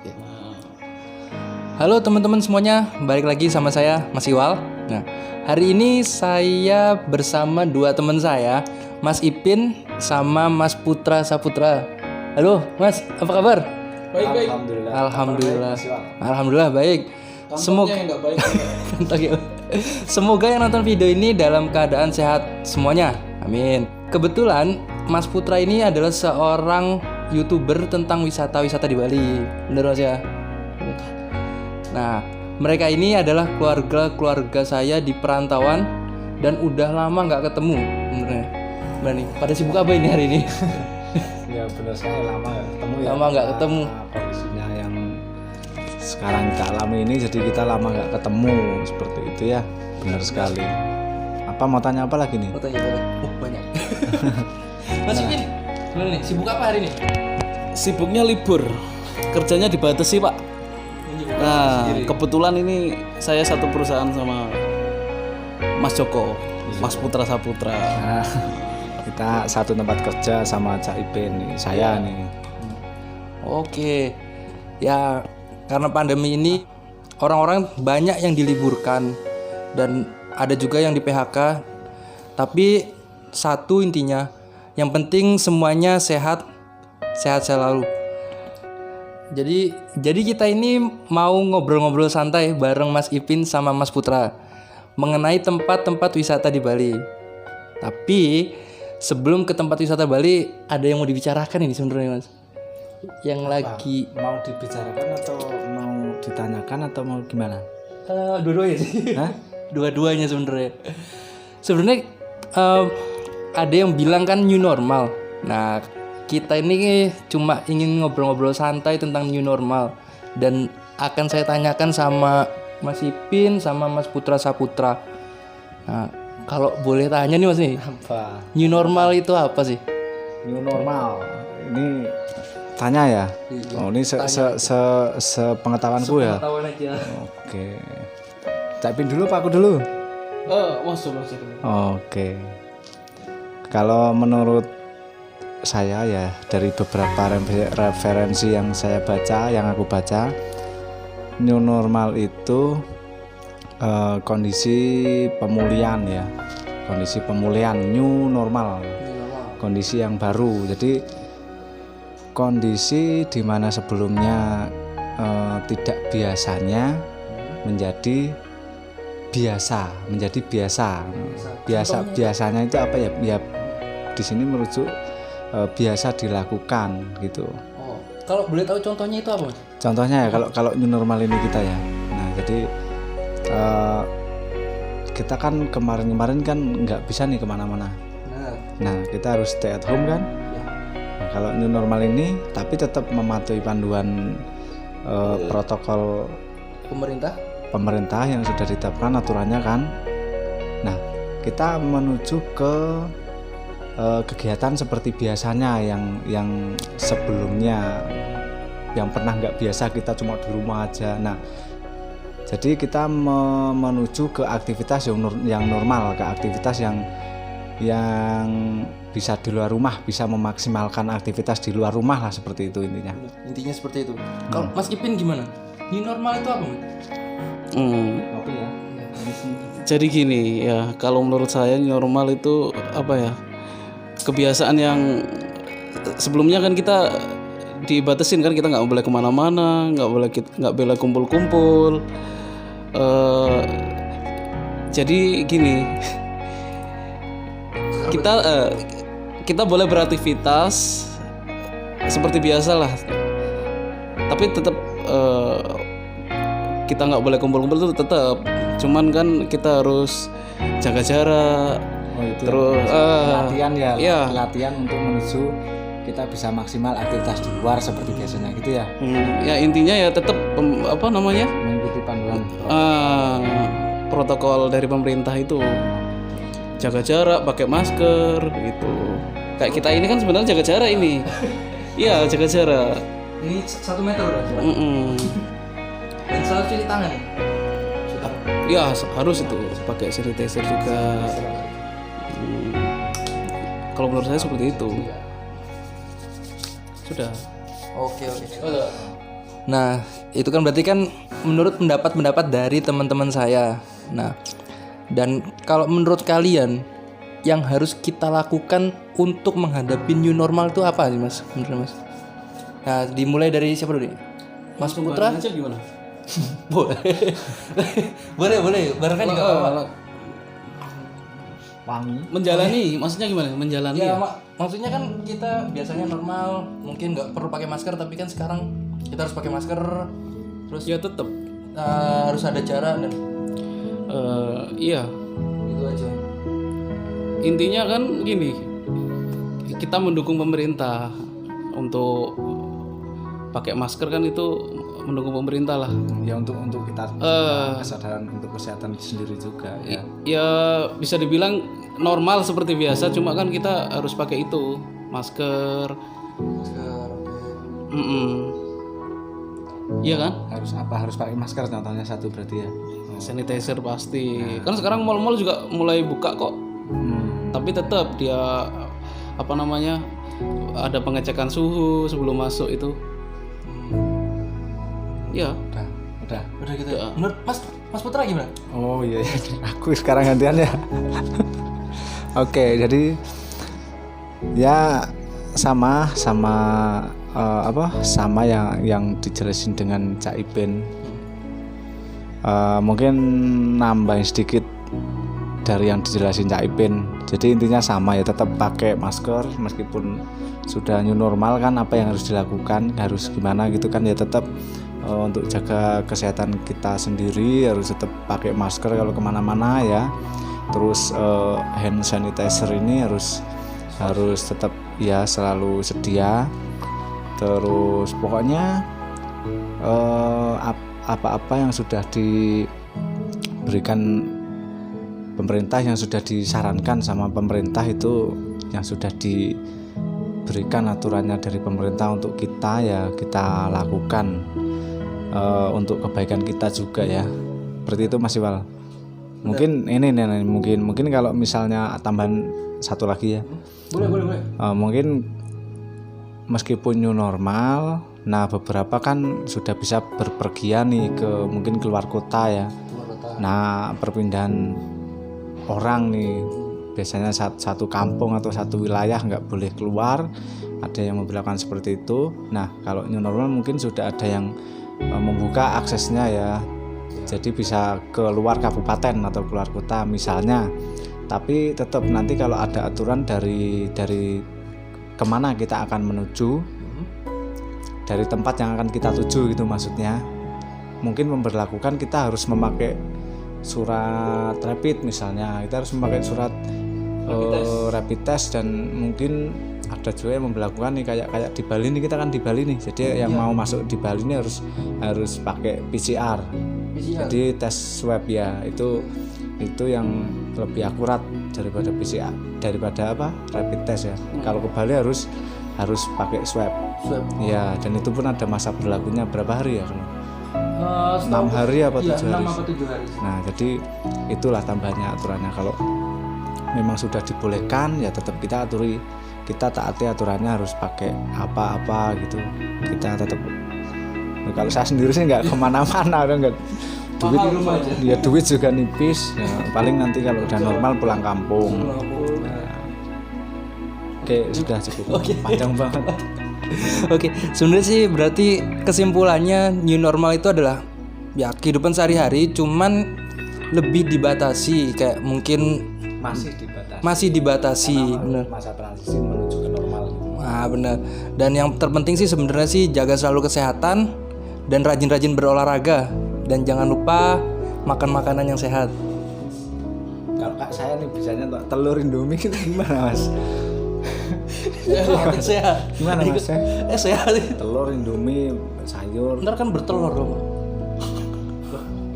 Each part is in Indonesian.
Oke. Halo teman-teman semuanya, balik lagi sama saya Mas Iwal. Nah, hari ini saya bersama dua teman saya, Mas Ipin sama Mas Putra Saputra. Halo Mas, apa kabar? Baik. Alhamdulillah. Alhamdulillah baik. Semoga yang nggak baik. Semoga yang nonton video ini dalam keadaan sehat semuanya. Amin. Kebetulan Mas Putra ini adalah seorang YouTuber tentang wisata-wisata di Bali. Bener Mas ya? Nah, mereka ini adalah keluarga saya di perantauan dan udah lama nggak ketemu. Bener nih. Pada sibuk apa ini hari ini? Ya benar sekali, lama nggak ketemu ya. Lama nggak ketemu. Kondisinya yang sekarang kita alami ini, jadi kita lama nggak ketemu seperti itu ya. Benar sekali. Apa mau tanya apa lagi nih? Oh, tanya boleh. Banyak. Mas Ipin, gimana nih? Sibuk apa hari ini? Sibuknya libur, kerjanya dibatasi Pak. Nah, kebetulan ini saya satu perusahaan sama Mas Joko, Mas Putra Saputra. Nah, kita satu tempat kerja sama Cak Ipin nih, saya nih. Oke. Ya, karena pandemi ini orang-orang banyak yang diliburkan dan ada juga yang di PHK. Tapi satu intinya, yang penting semuanya sehat selalu. Jadi kita ini mau ngobrol-ngobrol santai bareng Mas Ipin sama Mas Putra mengenai tempat-tempat wisata di Bali. Tapi sebelum ke tempat wisata Bali, ada yang mau dibicarakan ini sebenarnya Mas. Yang lagi Mau dibicarakan atau mau ditanyakan atau mau gimana? dua-duanya sih. Hah? Dua-duanya sebenarnya. Sebenarnya ada yang bilang kan new normal. Nah, kita ini cuma ingin ngobrol-ngobrol santai tentang new normal dan akan saya tanyakan sama Mas Ipin sama Mas Putra Saputra. Nah, kalau boleh tanya nih Mas nih, Apa? new normal itu apa sih? New normal. Ini tanya ya. Oh, ini sepengetahuanku ya. Pengetahuan aja. Oke. Cak Ipin dulu, Pak, aku dulu. Masuk. Oke. Kalau menurut saya ya, dari beberapa referensi yang aku baca, new normal itu kondisi pemulihan ya, kondisi pemulihan, new normal, kondisi yang baru. Jadi kondisi di mana sebelumnya tidak biasanya menjadi biasa. Biasanya itu apa ya? Ya di sini merujuk biasa dilakukan gitu. Oh, kalau boleh tahu contohnya itu apa Mas? Contohnya ya, kalau new normal ini kita ya. Nah, jadi kita kan kemarin kan nggak bisa nih kemana-mana. Nah, kita harus stay at home kan. Nah, kalau new normal ini tapi tetap mematuhi panduan protokol pemerintah yang sudah ditetapkan aturannya kan. Nah, kita menuju ke kegiatan seperti biasanya yang sebelumnya, yang pernah nggak biasa kita cuma di rumah aja. Nah, jadi kita menuju ke aktivitas yang normal, ke aktivitas yang bisa di luar rumah, bisa memaksimalkan aktivitas di luar rumah lah, seperti itu intinya. Intinya seperti itu. Kalau Mas Ipin gimana? New normal itu apa Mas? Oke ya. Jadi gini ya, kalau menurut saya normal itu apa ya? Kebiasaan yang sebelumnya kan kita dibatasin kan, kita nggak boleh kemana-mana, nggak boleh kumpul-kumpul. Jadi gini, kita boleh beraktivitas seperti biasa lah, tapi tetap kita nggak boleh kumpul-kumpul itu tetap. Cuman kan kita harus jaga jarak. Oh, itu terus latihan ya, iya. Latihan untuk menuju kita bisa maksimal aktivitas di luar seperti biasanya gitu ya. Ya intinya ya tetap Mengikuti panduan protokol dari pemerintah itu, jaga jarak, pakai masker gitu. Kayak kita ini kan sebenarnya jaga jarak ini. Iya, jaga jarak. Ini 1 meter udah. Dan selalu cuci tangan. Ya harus itu, pakai sanitizer juga. Kalau menurut saya seperti itu. Sudah. Oke. Nah, itu kan berarti kan menurut pendapat dari teman-teman saya. Nah, dan kalau menurut kalian yang harus kita lakukan untuk menghadapi new normal itu apa sih Mas? Menurut Mas? Nah, dimulai dari siapa dulu nih? Mas Putra? Aja gimana? Boleh. boleh. Barengan juga apa? Wangi. Menjalani, maksudnya gimana? Menjalani Ya, ya? maksudnya kan kita biasanya normal, mungkin nggak perlu pakai masker, tapi kan sekarang kita harus pakai masker, terus Ya tetap. harus ada jarak dan Iya. itu aja. Intinya kan gini, kita mendukung pemerintah untuk pakai masker kan itu mendukung pemerintah lah. Ya untuk kita kesadaran untuk kesehatan sendiri juga ya. Ya bisa dibilang normal seperti biasa, cuma kan kita harus pakai itu masker. Masker, oke. Iya kan? Harus pakai masker contohnya satu berarti ya. Sanitizer pasti. Kan sekarang mall-mall juga mulai buka kok. Tapi tetap dia apa namanya? Ada pengecekan suhu sebelum masuk itu. Ya. Udah gitu. Menurut Mas Putra gimana? Oh iya, aku sekarang gantian ya. Oke, jadi ya sama yang dijelasin dengan Cak Iben. Mungkin nambahin sedikit dari yang dijelasin Cak Iben. Jadi intinya sama ya, tetap pakai masker meskipun sudah new normal kan, apa yang harus dilakukan, harus gimana gitu kan ya, tetap untuk jaga kesehatan kita sendiri harus tetap pakai masker kalau kemana-mana ya. Terus hand sanitizer ini harus tetap ya selalu sedia. Terus pokoknya apa-apa yang sudah diberikan pemerintah, yang sudah disarankan sama pemerintah, itu yang sudah diberikan aturannya dari pemerintah untuk kita ya kita lakukan, untuk kebaikan kita juga ya. Seperti itu Mas Iwal. Mungkin ini mungkin kalau misalnya tambahan satu lagi ya. Boleh. Mungkin meskipun new normal, nah beberapa kan sudah bisa berpergian nih mungkin keluar kota ya. Nah perpindahan orang nih biasanya satu kampung atau satu wilayah nggak boleh keluar, ada yang memperlakukan seperti itu. Nah kalau new normal mungkin sudah ada yang membuka aksesnya ya, jadi bisa keluar kabupaten atau keluar kota misalnya. Tapi tetap nanti kalau ada aturan dari kemana kita akan menuju, dari tempat yang akan kita tuju gitu maksudnya, mungkin memberlakukan kita harus memakai surat rapid misalnya, kita harus memakai surat rapid test. Dan mungkin ada juga yang memberlakukan nih kayak di Bali nih, kita kan di Bali nih, jadi yang mau masuk di Bali ini harus pakai PCR. Jadi tes swab ya, itu yang lebih akurat daripada PCR, daripada rapid test ya. Kalau ke Bali harus pakai swab. Ya, dan itu pun ada masa berlakunya berapa hari ya? 6 hari apa 7 hari? 6 hari. Nah, jadi itulah tambahannya aturannya. Kalau memang sudah dibolehkan ya tetap kita taati aturannya, harus pakai apa-apa gitu. Kita tetap. Nah, kalau saya sendiri sih nggak kemana-mana, nggak duit juga nipis. Ya, paling nanti kalau udah normal pulang kampung. Nah, oke, sudah cukup. Panjang banget. Oke, sebenarnya sih berarti kesimpulannya new normal itu adalah ya kehidupan sehari-hari, cuman lebih dibatasi, kayak mungkin masih dibatasi. Benar. Masa transisi menuju ke normal. Ah, benar. Dan yang terpenting sih sebenarnya sih jaga selalu kesehatan dan rajin-rajin berolahraga, dan jangan lupa makan makanan yang sehat. Kalau kak saya nih bisanya telur Indomie itu gimana Mas? Sehat. Gimana Mas? Sehat. Telur Indomie sayur. Ntar kan bertelur dong.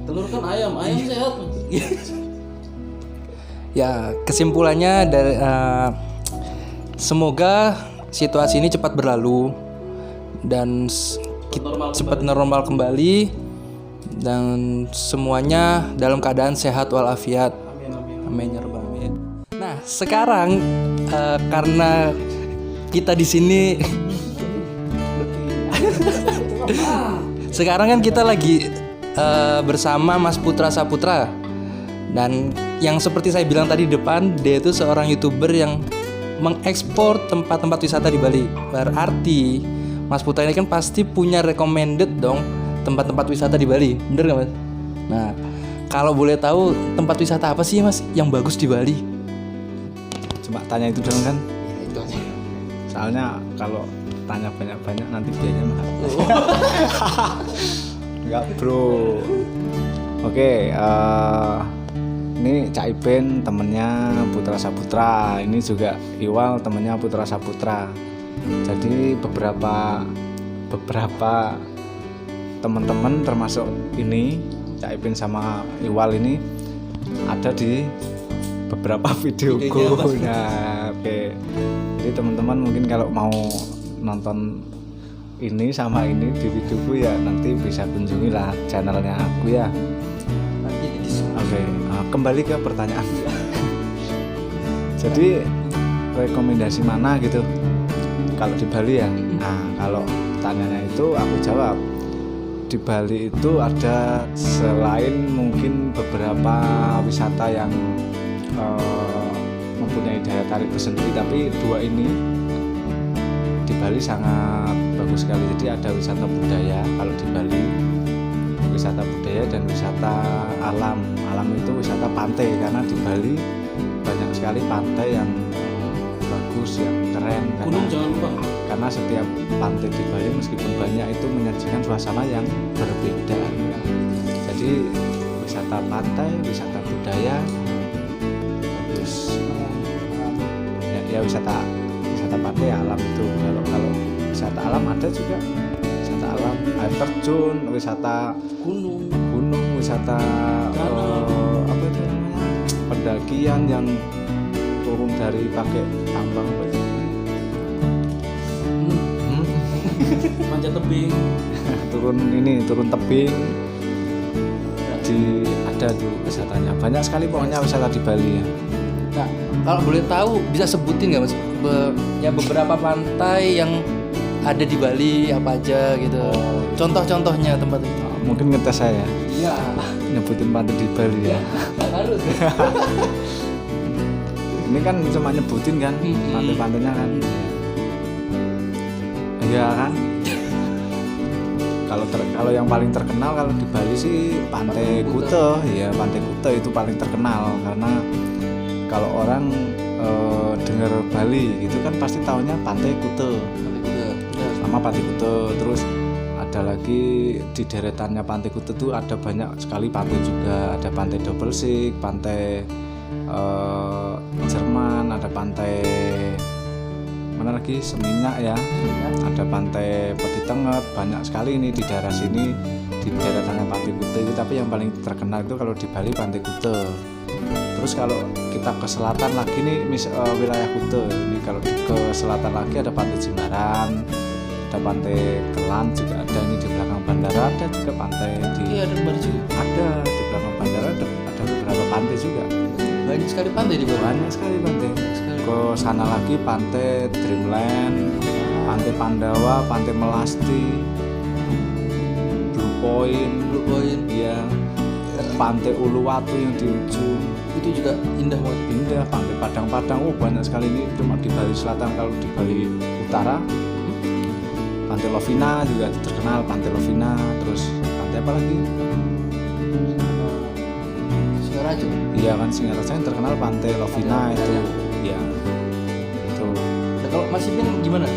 Telur kan ayam sehat. Ya, kesimpulannya dari semoga situasi ini cepat berlalu dan cepat normal kembali, dan semuanya dalam keadaan sehat walafiat. Amin ya rabbal alamin. Nah, sekarang karena kita di sini Sekarang kan kita lagi bersama Mas Putra Saputra. Dan yang seperti saya bilang tadi di depan, dia itu seorang YouTuber yang mengekspor tempat-tempat wisata di Bali. Berarti Mas Putra ini kan pasti punya recommended dong tempat-tempat wisata di Bali. Bener gak Mas? Nah, kalau boleh tahu tempat wisata apa sih Mas yang bagus di Bali? Cuma tanya itu dong kan. Ya itu aja. Soalnya kalau tanya banyak-banyak nanti biayanya mahal. Enggak bro. Oke, ini Cak Iben temennya Putra Saputra. Ini juga Iwal temennya Putra Saputra. Jadi beberapa teman-teman termasuk ini Cak Iben sama Iwal ini ada di beberapa videoku. Nah, oke. Jadi teman-teman mungkin kalau mau nonton ini sama ini di videoku ya nanti bisa kunjungilah channelnya aku ya. Oke, kembali ke pertanyaan. Jadi rekomendasi mana gitu kalau di Bali ya? Nah, kalau tanyanya itu aku jawab. Di Bali itu ada selain mungkin beberapa wisata yang mempunyai daya tarik tersendiri, tapi dua ini di Bali sangat bagus sekali. Jadi ada wisata budaya kalau di Bali, wisata budaya dan wisata alam. Alam itu wisata pantai, karena di Bali banyak sekali pantai yang bagus, yang keren. Gunung jangan lupa. Karena setiap pantai di Bali meskipun banyak itu menyajikan suasana yang berbeda. Jadi wisata pantai, wisata budaya, terus ya wisata pantai alam itu. Kalau wisata alam ada juga wisata alam air terjun, wisata gunung, wisata apa itu namanya, pendakian yang turun dari pakai tambang apa itu? Panjat tebing. turun tebing. Ada tuh wisatanya. Banyak sekali pokoknya wisata di Bali ya. Nah, kalau boleh tahu bisa sebutin nggak Mas beberapa pantai yang ada di Bali apa aja gitu. Contoh-contohnya tempat itu. Mungkin ngetes saya. Iya. Nyebutin pantai di Bali ya. Harus. Ini kan cuma nyebutin kan pantai-pantainya kan. Iya kan. Kalau yang paling terkenal kalau di Bali sih Pantai Kuta. Ya, Pantai Kuta itu paling terkenal karena kalau orang dengar Bali gitu kan pasti taunya Pantai Kuta. Sama Pantai Kuta. Terus ada lagi di deretannya Pantai Kuta tuh ada banyak sekali pantai juga. Ada Pantai Doublesik, Pantai Jerman, ada pantai mana lagi Seminyak ya, ada pantai Peti Tenget, banyak sekali ini di daerah sini di daeratannya Pantai Kuta itu. Tapi yang paling terkenal itu kalau di Bali Pantai Kuta. Terus kalau kita ke selatan lagi nih wilayah Kuta ini, kalau ke selatan lagi ada Pantai Jimbaran, ada Pantai Kelan juga ada, ini di belakang bandara ada juga pantai di Iya, ada di belakang bandara ada beberapa pantai juga. banyak sekali pantai di Bali. Banyak sekali pantai. Ke sana lagi Pantai Dreamland, Pantai Pandawa, Pantai Melasti, Blue Point, ya, Pantai Uluwatu yang di ujung Itu juga indah banget. indah. Pantai Padang-Padang, banyak sekali ini cuma di Bali Selatan. Kalau di Bali Utara, Pantai Lovina juga terkenal, Pantai Lovina. Terus pantai apa lagi? Singaraja. Iya kan, Singaraja yang terkenal Pantai Lovina itu. Ya, itu. Nah, kalau Mas Ipin gimana?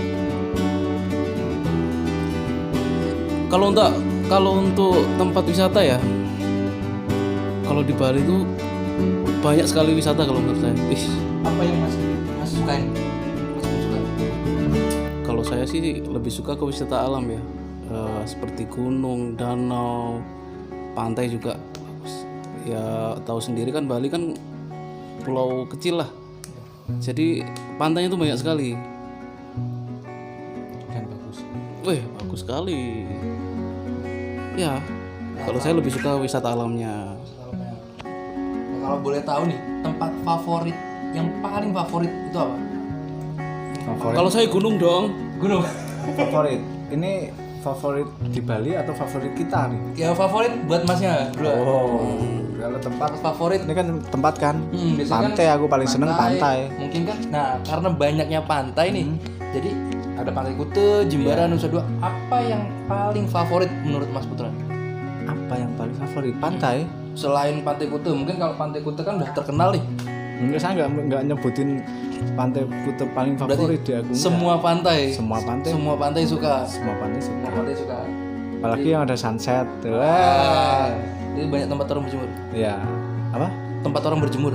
Kalau untuk tempat wisata ya, kalau di Bali itu banyak sekali wisata kalau menurut saya. Apa yang Mas sukain? Kalau saya sih lebih suka ke wisata alam ya, seperti gunung, danau, pantai juga. Ya tahu sendiri kan Bali kan pulau kecil lah, jadi pantainya tuh banyak sekali. Dan bagus. Bagus sekali. Ya, kalau saya lebih suka wisata alamnya. Nah, kalau boleh tahu nih, tempat favorit yang paling favorit itu apa? Favorit. Kalau saya gunung dong. Gunung. Favorit. Ini favorit di Bali atau favorit kita nih? Ya favorit buat masnya berdua. Kalau tempat Favorit ini kan tempat kan biasanya pantai, aku paling seneng pantai. Mungkin kan. Nah, karena banyaknya pantai nih. Jadi ada Pantai Kute, Jimbaran, Nusa Dua. Apa yang paling favorit menurut Mas Putra? Apa yang paling favorit? Pantai? Selain Pantai Kute, mungkin kalau Pantai Kute kan udah terkenal nih. Enggak, saya nggak nyebutin Pantai Kute paling favorit di aku. Semua pantai. Semua pantai. Semua pantai suka. Semua pantai semua. Semua pantai suka. Apalagi yang ada sunset. Jadi banyak tempat orang berjemur. Ya. Apa? Tempat orang berjemur.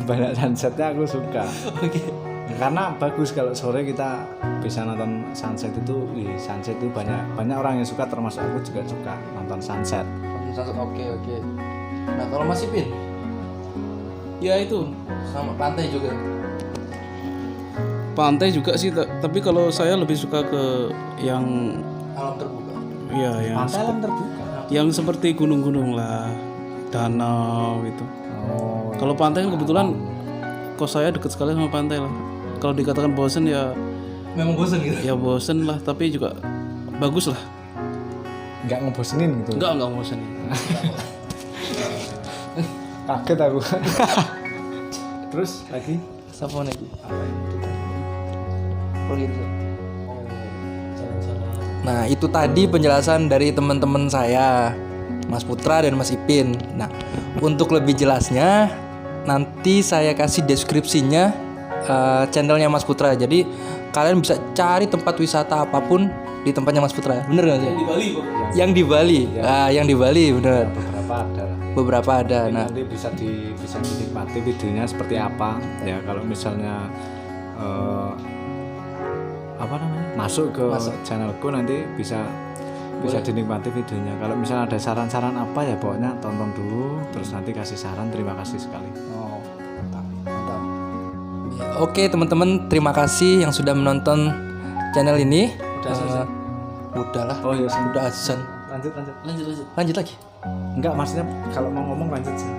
Banyak sunsetnya aku suka. Oke. Karena bagus kalau sore kita bisa nonton sunset itu. Sunset itu banyak orang yang suka, termasuk aku juga suka nonton sunset. Oke. Nah, kalau Mas Ipin Ya itu sama pantai juga. pantai juga sih, tapi kalau saya lebih suka ke yang Alam terbuka. ya yang Pantai alam terbuka. yang seperti gunung-gunung lah, danau gitu. Kalau pantai kan kebetulan kos saya dekat sekali sama pantai lah. Kalau dikatakan bosen ya Memang bosan gitu. ya bosen lah, tapi juga bagus lah. Nggak ngebosenin gitu. Enggak bosen. Kaget aku. Terus lagi Siapa lagi? apa yang kita Oh gitu. Nah, itu tadi penjelasan dari teman-teman saya, Mas Putra dan Mas Ipin. Nah, untuk lebih jelasnya nanti saya kasih deskripsinya channelnya Mas Putra. Jadi kalian bisa cari tempat wisata apapun di tempatnya Mas Putra. Bener nggak sih? Di Bali kok. Yang di Bali. Yang di Bali bener. beberapa ada. Nah, Nanti bisa dinikmati videonya seperti apa. Ya kalau misalnya apa namanya? Masuk ke channelku nanti bisa dinikmati videonya. Kalau misalnya ada saran-saran apa ya pokoknya tonton dulu, terus nanti kasih saran. Terima kasih sekali. mantap. Oke teman-teman, terima kasih yang sudah menonton channel ini. Udahlah. Oh iya, Udah azan. Lanjut lagi. Enggak, maksudnya kalau mau ngomong lanjut sih.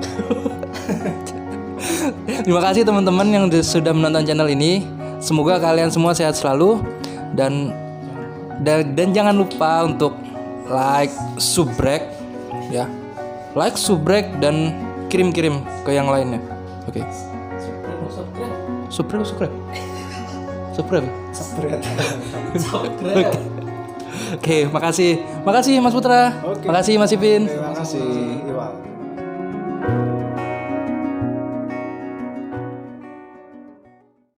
Terima kasih teman-teman yang sudah menonton channel ini. Semoga kalian semua sehat selalu dan jangan lupa untuk like, subscribe ya. Like, subscribe dan kirim-kirim ke yang lainnya. Oke. Subscribe. Oke, makasih Mas Putra. Makasih Mas Ipin. Terima kasih. Iwal.